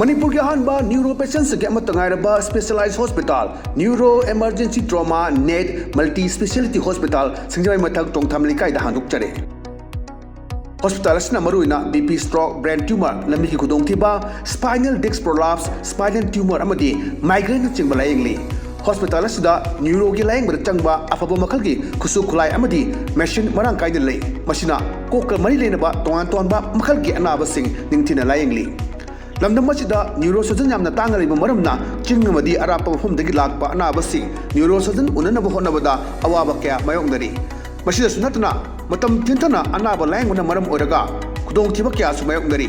Manipur ki ahanba neuro patients ke amatangairaba specialized hospital neuro emergency trauma net multi speciality hospital singjai mathak tongtham likai da handuk chare hospital asna maruina BP stroke brain tumor lambi ki khudong thiba spinal disc prolapse spinal tumor amadi migraine chingba layengli hospital asida neuro ki layeng bar changba afaba makhal ki khusu khulai amadi machine marang kai de lei masina kokal mari lenaba tongan tonba makhal ki anaba sing ningthina layengli lamdam masida neurosurgeon yamna tangariba maramna chingmadi arapa mafumdagi lakpa anabasi neurosurgeon unanaba honabada awaba kya mayongdari masida sunatna matam tintana anaba lainguna maram oraga kudong thiba kya su mayongdari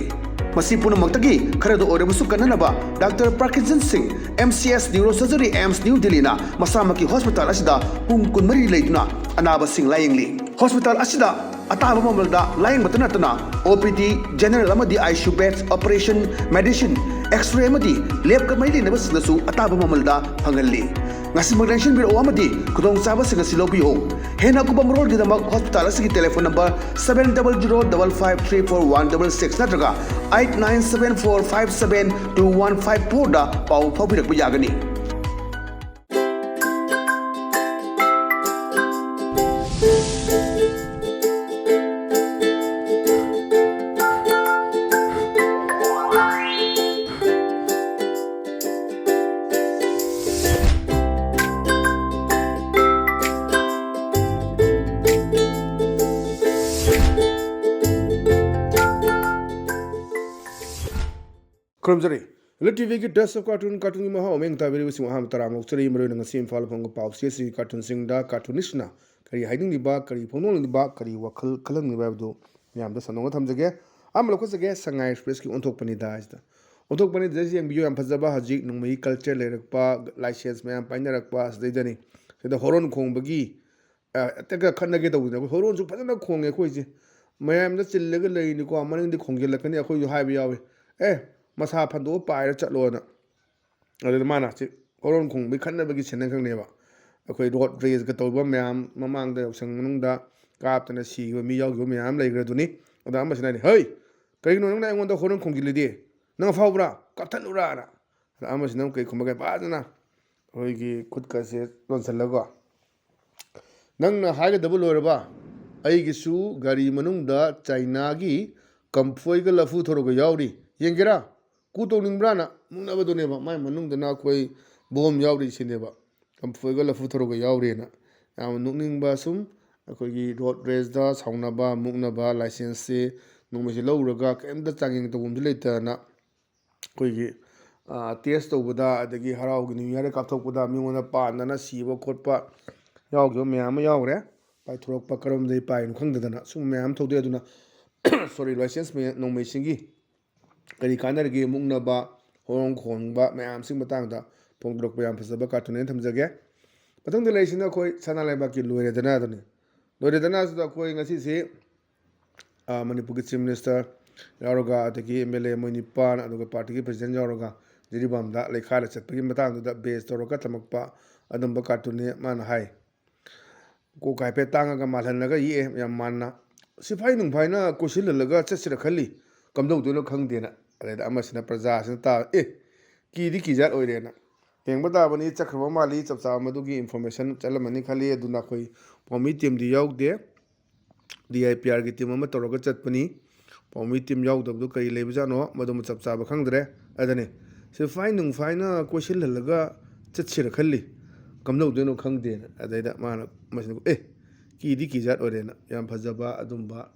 masi punamakdagi kharado orabusu kananaba Dr. Parkinson Singh MCS Neurosurgery AIMS New Delhi na masamaki hospital asida pung kunmari leituna anaba sing layingli hospital asida ataba mamalda laying batanatana OPD general amadi ICU beds operation medicine x-ray amadi lab ka mai lena basnasu ataba mamalda phangalli ngasi magdenshin biro amadi kudong saba singa silobiyo hena ku bamrol di damak hospital asigi telephone number 7005534166 natraga 8974572154 da pau phabirak yagani Kromjari, ELITETV ki dust of cartoon ki maha omeng ta beri wisi maham taram lokchari imro nang sim fal phong pau CC cartoon sing da cartoonist na kari hiding di ba kari phonong di ba kari wakal kalang ni ba do yam da sanong thamjage am lokosage sangai express ki onthok pani da ajda onthok pani da jeng biyo yam phajaba haji nungmei culture lerakpa license mayam painarakpa asdai seda horon khong bagi ataka khanna ge dawina horon su phajana khong e khoi ji mayam da chillaga lei ni ko amaning di khong gelakani akhoi ju haiba yawe masa phando paira chatlona adu mana chi horon khong bi khanna bagi chenang khang neba akhoi road race ga tawba myam mamang da sang manung da kap tana si go mi yaw go myam lai gra duni adu am basna ni hey kai no nang ngon da horon khong gilidi nang faubra kathalura na am basna kai khum ga ba na hoi gi khut ka se don salago nang na ha ga double orba ai gi su gari manung da china gi kamphoi ga lafu thoro ga yawri yengera kuto ningrana mungna badone ba mai manung dana koi bom yawri sineba kam foiga la futhoro ga yawri na am nungning ba sum akoi gi road race da sauna ba mungna ba license se nungme se lawraga kem da changing to bum dileta na koi gi test to buda adagi harau gi new year ka thok buda mingona pa na siba khotpa yaw gyo myam yawre pai thorok pa karom dei pai nu khang dana sum myam thode aduna sorry license me nungme singi kari kanar ge mungna ba horong khong ba mayam sing batang da pongdrok ba yam phasaba cartoon thamjage patang de leisina khoi sana lai ba ki loire dana su da khoi ngasi se Manipur ki chief minister yaroga ataki MLA moini pan aduga party ki president yaroga jiribam da lekha la chat pagi matang da base toroka thamakpa adum ba cartoon man hai ko kai pe tanga ga malhan laga ye yam manna sifai nung phaina kosil laga chatsira khali kamdau dulo khangdena ada amasina praja sin ta ki di ki jat oirena tengba da bani chakhwa mali chapcha madugi information chalamani khali aduna khoi pomi team di yaugde DIPR gi team ama toroga chatpani pomi team yaugdabdu kai lebjano madum chapcha ba khangdre adane se fainung faina question lalaga chatchira khalli kamdau dulo khangdena adaida mana masina ki di ki jat oirena yam phajaba adumba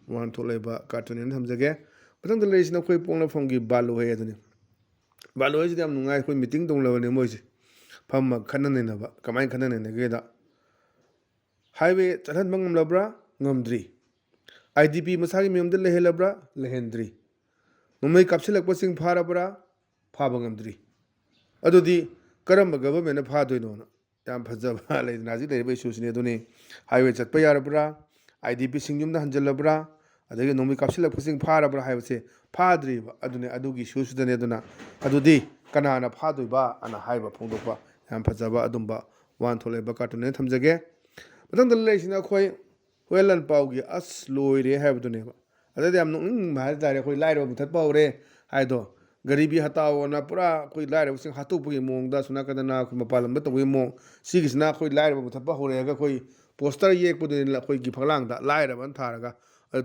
wan tholeba cartoon thamjage patang da leisina khoi pongna phonggi balu he aduni balu he jam nungai khoi meeting dong lawani moise phamma khanane na ba kamai khanane na ge da highway chalan bangam labra ngamdri IDP masagi memda lehelabra lehendri numai kapsilak pasing pharabra phaba ngamdri adudi karamba government na phadoino na yam phajaba leina ji lebe susine aduni highway chatpa yarabra IDP singjumda hanjalabra adagi nomi kapsilak pasing pharabra haibase phadriba adune adugi susudane aduna adudi kanana phadoiba ana haiba phongdokpa yam phajaba adumba wan tholeba cartoon thamjage patang dal leisina khoi hoelan paugi as loire haibdune ba adadi am nung bhai dare khoi lairo muthat paure haido ꯒꯔꯤꯕꯤ ꯍꯇꯥꯎꯅ ꯄꯨꯔꯥ ꯑꯩꯈꯣꯏ ꯂꯥꯏꯔꯕꯁꯤꯡ ꯍꯥꯠꯇꯣꯛꯄꯒꯤ ꯃꯑꯣꯡꯗ ꯁꯨꯅꯥꯀꯗꯅ ꯑꯩꯈꯣꯏ ꯃꯄꯥꯟ ꯂꯝꯗ ꯇꯧꯕꯒꯤ ꯃꯑꯣꯡ ꯁꯤꯒꯤꯁꯤꯅ ꯑꯩꯈꯣꯏ ꯂꯥꯏꯔꯕ ꯃꯨꯊꯠꯄ ꯍꯧꯔꯛꯑꯒ ꯑꯩꯈꯣꯏ ꯄꯣꯁꯇꯔ ꯌꯦꯛꯄꯗꯨꯅꯤ ꯑꯩꯈꯣꯏꯒꯤ ꯐꯛꯂꯥꯡꯗ ꯂꯥꯏꯔꯕꯅ ꯊꯥꯔꯒ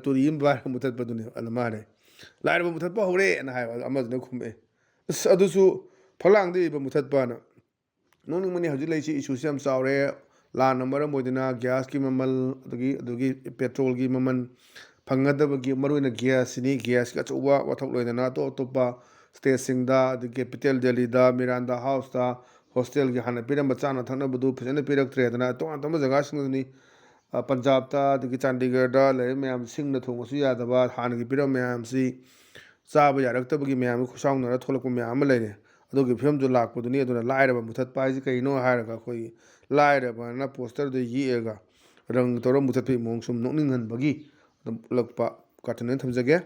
ꯇꯨꯔꯤ ꯑꯃ ꯄꯥꯏꯔꯒ ꯃꯨꯊꯠꯄꯗꯨꯅꯤ ꯑꯗꯨꯅ ꯃꯥꯅꯦ ꯂꯥꯏꯔꯕ ꯃꯨꯊꯠꯄ ꯍꯧꯔꯦꯅ ꯍꯥꯏꯕ ꯑꯃꯗꯨꯅ ꯈꯨꯝꯃꯛꯑꯦ ꯑꯁ ꯑꯗꯨꯁꯨ ꯐꯛꯂꯥꯡꯗ ꯏꯕ ꯃꯨꯊꯠꯄꯅ ꯅꯣꯡꯅꯤꯡꯕꯅꯤ ꯍꯧꯖꯤꯛ ꯂꯩꯔꯤꯁꯤ ꯏꯁꯨꯁꯤ ꯌꯥꯝ ꯆꯥꯎꯔꯦ ꯂꯥꯟꯅ ꯃꯔꯝ ꯑꯣꯏꯗꯨꯅ ꯒ꯭ꯌꯥꯁꯀꯤ ꯃꯃꯜ ꯑꯗꯨꯒꯤ ꯄꯦꯇ꯭ꯔꯣꯜꯒꯤ ꯃꯃꯜ ꯐꯪꯒꯗꯕꯒꯤ ꯃꯔꯨꯑꯣꯏꯅ ꯒ꯭ꯌꯥꯁꯁꯤꯅꯤ ꯒ꯭ꯌꯥꯁꯀꯤ ꯑꯆꯧꯕ ꯋꯥꯊꯣꯛ ꯂꯣꯏꯗꯅ ꯑꯇꯣꯞ ꯑꯇꯣꯞꯄ ꯁ꯭ꯇꯦꯠꯁꯤꯡꯗ ꯑꯗꯒꯤ ꯀꯦꯄꯤꯇꯦꯜ ꯗꯦꯜꯂꯤꯗ ꯃꯤꯔꯥꯟꯗꯥ ꯍꯥꯎꯁꯇ ꯍꯣꯁꯇꯦꯜꯒꯤ ꯍꯥꯟꯅ ꯄꯤꯔꯝꯕ ꯆꯥꯅ ꯊꯛꯅꯕꯗꯨ ꯐꯖꯅ ꯄꯤꯔꯛꯇ꯭ꯔꯦꯗꯅ ꯇꯣꯉꯥꯟ ꯇꯣꯉꯥꯟꯕ ꯖꯒꯥꯁꯤꯡꯗꯨꯅꯤ ꯄꯟꯖꯥꯕꯇ ꯑꯗꯒꯤ ꯆꯥꯟꯗꯤꯒꯔꯗ ꯂꯩꯔꯤꯕ ꯃꯌꯥꯝ ꯁꯤꯡꯅ ꯊꯣꯡꯕꯁꯨ ꯌꯥꯗꯕ ꯍꯥꯟꯅꯒꯤ ꯄꯤꯔꯝꯕ ꯃꯌꯥꯝꯁꯤ ꯆꯥꯕ ꯌꯥꯔꯛꯇꯕꯒꯤ ꯃꯌꯥꯝꯒꯤ ꯈꯨꯠꯁꯥꯎꯅꯔ ꯊꯣꯛꯂꯛꯄ ꯃꯌꯥꯝ ꯑꯃ ꯂꯩꯔꯦ ꯑꯗꯨꯒꯤ ꯐꯤꯕꯝꯗꯨ ꯂꯥꯛꯄꯗꯨꯅꯤ ꯑꯗꯨꯅ ꯂꯥꯏꯔꯕ ꯃꯨꯊꯠꯄ ꯍꯥꯏꯁꯤ ꯀꯩꯅꯣ ꯍꯥꯏꯔꯒ ꯑꯩꯈꯣꯏꯒꯤ ꯂꯥꯏꯔꯕꯅ ꯄꯣꯁꯇꯔꯗ ꯌꯦꯛꯑꯒ ꯔꯪ ꯇꯧꯔꯒ ꯃꯨꯊꯠꯄꯒꯤ ꯃꯑꯣꯡ ꯁꯨꯝ ꯅꯣꯛꯅꯤꯡꯍꯟꯕꯒꯤ ꯑꯗꯨꯝ ꯎꯠꯂꯛꯄ ꯀꯥꯔꯇꯨꯟ ꯊꯝꯖꯒꯦ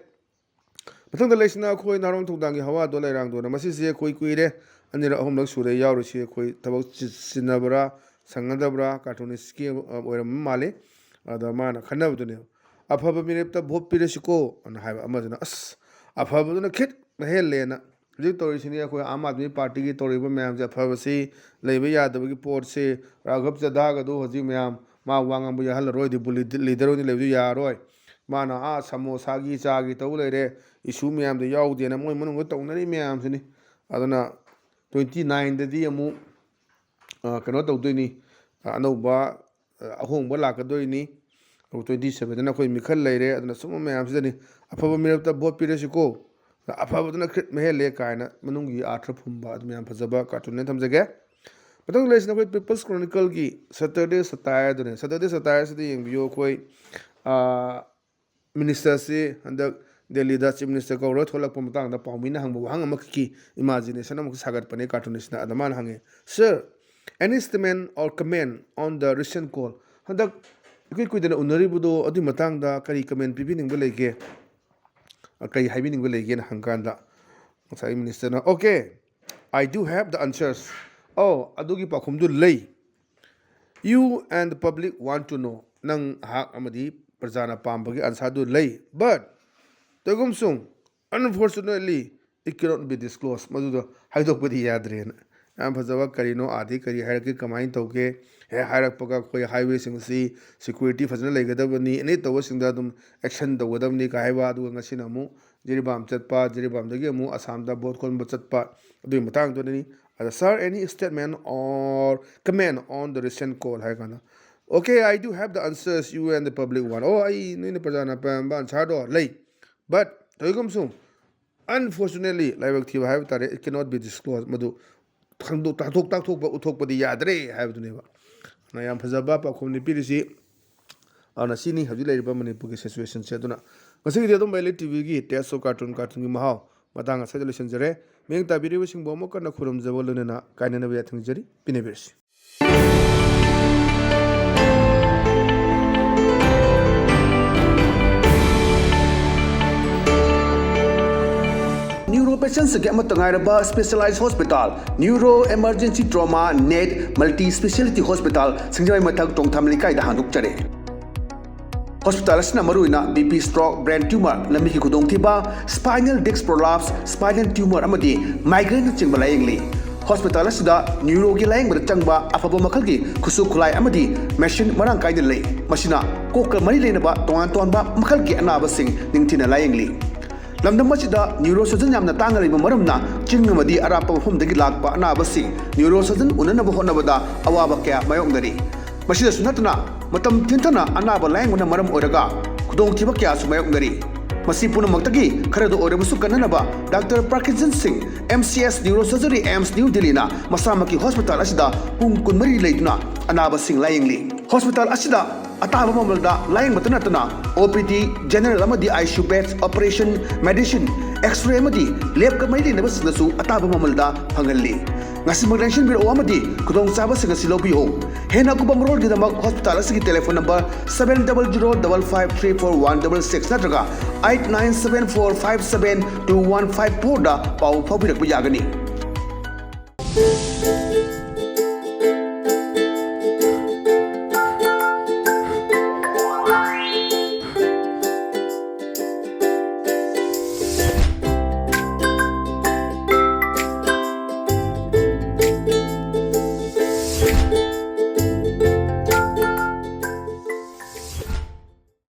ꯃꯊꯪꯗ ꯂꯩꯁꯤꯅ ꯑꯩꯈꯣꯏ ꯅꯥꯔꯣꯟ ꯊꯧꯗꯥꯡꯒꯤ ꯍꯋꯥꯗꯣ ꯂꯩꯔꯥꯡꯗꯣꯅ ꯃꯁꯤꯁꯦ ꯑꯩꯈꯣꯏ ꯀꯨꯏꯔꯦ ꯑꯅꯤꯔꯛ ꯑꯍꯨꯝꯂꯛ ꯁꯨꯔꯦ ꯌꯥꯎꯔꯤꯁꯤ ꯑꯩꯈꯣꯏ ꯊꯕꯛ ꯆꯤꯟꯅꯕ꯭ꯔꯥ ꯁꯪꯅꯗꯕ꯭ꯔꯥ ꯀꯥꯔꯇꯨꯅꯤꯁꯀꯤ ꯑꯣꯏꯔꯝꯕ ꯃꯥꯜꯂꯤ ꯑꯗ ꯃꯥꯅ ꯈꯟꯅꯕꯗꯨꯅꯦ ꯑꯐꯕ ꯃꯤꯔꯦꯞꯇ ꯚꯣꯠ ꯄꯤꯔꯁꯤꯀꯣ ꯑꯅ ꯍꯥꯏꯕ ꯑꯃꯗꯨꯅ ꯑꯁ ꯑꯐꯕꯗꯨꯅ ꯈꯤꯠꯅ ꯍꯦꯜꯂꯦꯅ ꯍꯧꯖꯤꯛ ꯇꯧꯔꯤꯁꯤꯅꯤ ꯑꯩꯈꯣꯏ ꯑꯥꯝ ꯑꯥꯗꯃꯤ ꯄꯥꯔꯇꯤꯒꯤ ꯇꯧꯔꯤꯕ ꯃꯌꯥꯝꯁꯦ ꯑꯐꯕꯁꯤ ꯂꯩꯕ ꯌꯥꯗꯕꯒꯤ ꯄꯣꯠꯁꯤ ꯔꯥꯘꯕ ꯆꯙꯥꯒꯗꯨ ꯍꯧꯖꯤꯛ ꯃꯌꯥꯝ ꯃꯥ ꯋꯥ ꯉꯥꯡꯕ ꯌꯥꯍꯜꯂꯔꯣꯏ ꯂꯤꯗꯔ ꯑꯣꯏꯅ ꯂꯩꯕꯁꯨ ꯌꯥꯔꯔꯣꯏ ꯃꯥꯅ ꯁꯃꯣꯁꯥꯒꯤ ꯆꯥꯒꯤ ꯇꯧ ꯂꯩꯔꯦ ꯏꯁꯨ ꯃꯌꯥꯝꯗ ꯌꯥꯎꯗꯦꯅ ꯃꯣꯏ ꯃꯅꯨꯡꯗ ꯇꯧꯅꯔꯤ ꯃꯌꯥꯝꯁꯤꯅꯤ ꯑꯗꯨꯅ 29ꯗꯗꯤ ꯑꯃꯨꯛ ꯀꯩꯅꯣ ꯇꯧꯗꯣꯏꯅꯤ ꯑꯅꯧꯕ ꯑꯍꯣꯡꯕ ꯂꯥꯛꯀꯗꯣꯏꯅꯤ 27ꯗꯅ ꯑꯩꯈꯣই ꯃꯤꯈꯜ ꯂꯩꯔꯦ ꯑꯗꯨꯅ ꯁꯨꯝꯕ ꯃꯌꯥꯝꯁꯤꯗꯅꯤ ꯑꯐꯕ ꯃꯤꯔꯛꯇ ꯚꯣꯠ ꯄꯤꯔꯁꯤꯀꯣ ꯑꯐꯕꯗꯨꯅ ꯈꯤꯠ ꯃꯍꯦꯜꯂꯦ ꯀꯥꯏꯅ ꯃꯅꯨꯡꯒꯤ ꯑꯥꯔꯊ ꯐꯨꯝꯕ ꯑꯗꯨꯝ ꯌꯥꯝ ꯐꯖꯕ ꯀꯥꯔꯇꯨꯟꯅꯦ ꯊꯝꯖꯒꯦ ꯃꯊꯪ ꯂꯩꯔꯤꯁꯤꯅ ꯑꯩꯈꯣꯏ ꯄꯤꯄꯜꯁ ꯀ꯭ꯔꯣꯅꯤꯀꯜꯒꯤ ꯁꯦꯇꯔꯗꯦ ꯁꯇꯥꯌꯔꯗꯨꯅꯦ ꯁꯦꯇꯔꯗꯦ ꯁꯇꯥꯌꯔꯁꯤꯗ ꯌꯦꯡꯕꯤꯌꯨ ꯑꯩꯈꯣꯏ ꯃꯤꯅꯤꯁꯇꯔꯁꯤ ꯍꯟꯗꯛ ꯗꯦꯜꯂꯤꯗ ꯆꯤꯞ ꯃꯤꯅꯤꯁꯇꯔ ꯀꯧꯔꯒ ꯊꯣꯛꯂꯛꯄ ꯃꯇꯥꯡꯗ ꯄꯥꯎꯃꯤꯅ ꯍꯪꯕ ꯋꯥꯍꯪ ꯑꯃꯈꯛꯀꯤ ꯏꯃꯥꯖꯤꯅꯦꯁꯟ ꯑꯃꯈꯛ ꯁꯥꯒꯠꯄꯅꯦ ꯀꯥꯔꯇꯨꯅꯤꯁꯅ ꯑꯗ ꯃꯥꯅ ꯍꯪꯉꯦ sir any statement or comment on the recent call ꯍꯟꯗꯛ ꯏꯀꯨꯏ ꯀꯨꯏꯗꯅ ꯎꯅꯔꯤꯕꯗꯣ ꯑꯗꯨꯒꯤ ꯃꯇꯥꯡꯗ ꯀꯔꯤ ꯀꯃꯦꯟ ꯄꯤꯕꯤꯅꯤꯡꯕ ꯂꯩꯒꯦ ꯀꯔꯤ ꯍꯥꯏꯕꯤꯅꯤꯡꯕ ꯂꯩꯒꯦꯅ ꯍꯪꯀꯥꯟꯗ ꯉꯁꯥꯏ ꯃꯤꯅꯤꯁꯇꯔꯅ okay I do have the ꯑꯟꯁꯔꯁ ꯑꯗꯨꯒꯤ ꯄꯥꯎꯈꯨꯝꯗꯨ ꯂꯩ you and the public want to know ꯅꯪ ꯑꯩꯍꯥꯛ ꯑꯃꯗꯤ ꯄ꯭ꯔꯖꯥꯅ ꯄꯥꯝꯕꯒꯤ ꯑꯟꯁꯥꯔꯗꯨ ꯂꯩ ꯕꯠ ꯇꯧꯒꯨꯝꯁꯨꯡ unfortunately it cannot be disclose ꯃꯗꯨꯗ ꯍꯥꯏꯗꯣꯛꯄꯗꯤ ꯌꯥꯗ꯭ꯔꯦꯅ ꯌꯥꯝ ꯐꯖꯕ ꯀꯔꯤꯅꯣ ꯑꯥꯗꯤ ꯀꯔꯤ ꯍꯥꯏꯔꯛꯀꯦ ꯀꯃꯥꯏꯅ ꯇꯧꯒꯦ ꯍꯦꯛ ꯍꯥꯏꯔꯛꯄꯒ ꯑꯩꯈꯣꯏ ꯍꯥꯏꯋꯦꯁꯤꯡꯁꯤ ꯁꯦꯀ꯭ꯌꯨꯔꯤꯇꯤ ꯐꯖꯅ ꯂꯩꯒꯗꯕꯅꯤ ꯑꯦꯅꯤ ꯇꯧꯕꯁꯤꯡꯗ ꯑꯗꯨꯝ ꯑꯦꯛꯁꯟ ꯇꯧꯒꯗꯕꯅꯤ ꯀꯥ ꯍꯥꯏꯕ ꯑꯗꯨꯒ ꯉꯁꯤꯅ ꯑꯃꯨꯛ ꯖꯤꯔꯤꯕꯥꯝ ꯆꯠꯄ ꯖꯤꯔꯤꯕꯥꯝꯗꯒꯤ ꯑꯃꯨꯛ ꯑꯁꯥꯝꯗ ꯚꯣꯠ ꯈꯣꯟꯕ ꯆꯠꯄ ꯑꯗꯨꯒꯤ ꯃꯇꯥꯡꯗꯨꯅꯤ ꯑꯗ sir any statement or comment on the recent call ꯍꯥꯏꯔ ꯀꯥꯟꯗ okay I do have the answers you and the public want ꯑꯩ ꯅꯣꯏꯅ ꯄ꯭ꯔꯖꯥꯅ ꯄꯥꯝꯕ ꯑꯟꯁꯥꯔꯗꯣ ꯂꯩ ꯕꯠ ꯇꯧꯏꯒꯨꯝꯁꯨꯡ ꯑꯟꯐꯣꯔꯆꯨꯅꯦꯠꯂꯤ ꯂꯥꯏꯕꯛ ꯊꯤꯕ ꯍꯥꯏꯕ ꯇꯥꯔꯦ ꯏꯠ ꯀꯦꯅꯣꯠ ꯕꯤ ꯗꯤꯁꯀ꯭ꯂꯣꯁ ꯃꯗꯨ ꯇꯥꯛꯊꯣꯛꯄ ꯎꯠꯊꯣꯛꯄꯗꯤ ꯌꯥꯗ꯭ꯔꯦ ꯍꯥꯏꯕꯗꯨꯅꯦꯕ ꯌꯥꯝ ꯐꯖꯕ ꯄꯥꯎꯈꯨꯝꯅꯤ ꯄꯤꯔꯤꯁꯤ ꯑꯗꯨꯅ ꯁꯤꯅꯤ ꯍꯧꯖꯤꯛ ꯂꯩꯔꯤꯕ ꯃꯅꯤꯄꯨꯔꯒꯤ ꯁꯤꯆꯨꯋꯦꯁꯟꯁꯦ ꯑꯗꯨꯅ ꯉꯁꯤꯒꯤꯗꯤ ꯑꯗꯨꯝ ELITE TVꯒꯤ ꯇꯦꯁ ꯑꯣꯐ ꯀꯥꯔꯇꯨꯟꯒꯤ ꯃꯍꯥꯎ ꯃꯇꯥꯡ ꯑꯁꯤꯗ ꯂꯣꯏꯁꯤꯟꯖꯔꯦ ꯃꯤꯠꯌꯦꯡ ꯇꯥꯕꯤꯔꯤꯕꯁꯤꯡꯕꯨ ꯑꯃꯨꯛ ꯀꯟꯅ ꯈꯨꯔꯨꯝꯖꯕ ꯂꯣꯏꯅꯅ ꯀꯥꯏꯅꯅꯕ ꯌꯥꯊꯪꯖꯔꯤ ꯄꯤꯅꯕꯤꯔꯁꯤ न्यूरो पेशेंट्स अमत ngairaba specialized hospital neuro emergency trauma net multi speciality hospital singjai mathak tongtham likai da handuk chare hospital asna maruina bp stroke brain tumor lami ki khudong thiba spinal disc prolapse spinal tumor amadi migraine chingba layengli hospital asida neuro gi layeng bada changba afaba makhal gi khusu khulai amadi machine marang kai de lay machina kokka mari lenaba tongan tonba makhal gi anaba sing ningthina layengli lamdam masida neurosurgeon yamna tangaribam maramna chingmadi arapa mafumdagi lakpa anabasing neurosurgeon unanaba honabada awaba kya mayongdari masida sunatna matam tintana anaba layenguna maram oraga khudong thiba kya su mayongdari masi punamakta kharado orabusu kananaba Dr. Parkinson Singh MCS Neurosurgery AIMS New Delhi na masamaki hospital asida pung kunmari leiduna anaba sing layengli hospital asida ataba mamalda layeng matana OPD general amadi ICU beds operation medicine x-ray amadi lab ka mai na basnasu ataba mamalda phangalli ngasi magdenshin biro amadi kudong saba singa silobi ho hena kubam rol gidamak hospital asigi telephone number 7005534166 natraga 8974572154 da pau phabirak yagani ꯇꯧꯔꯤ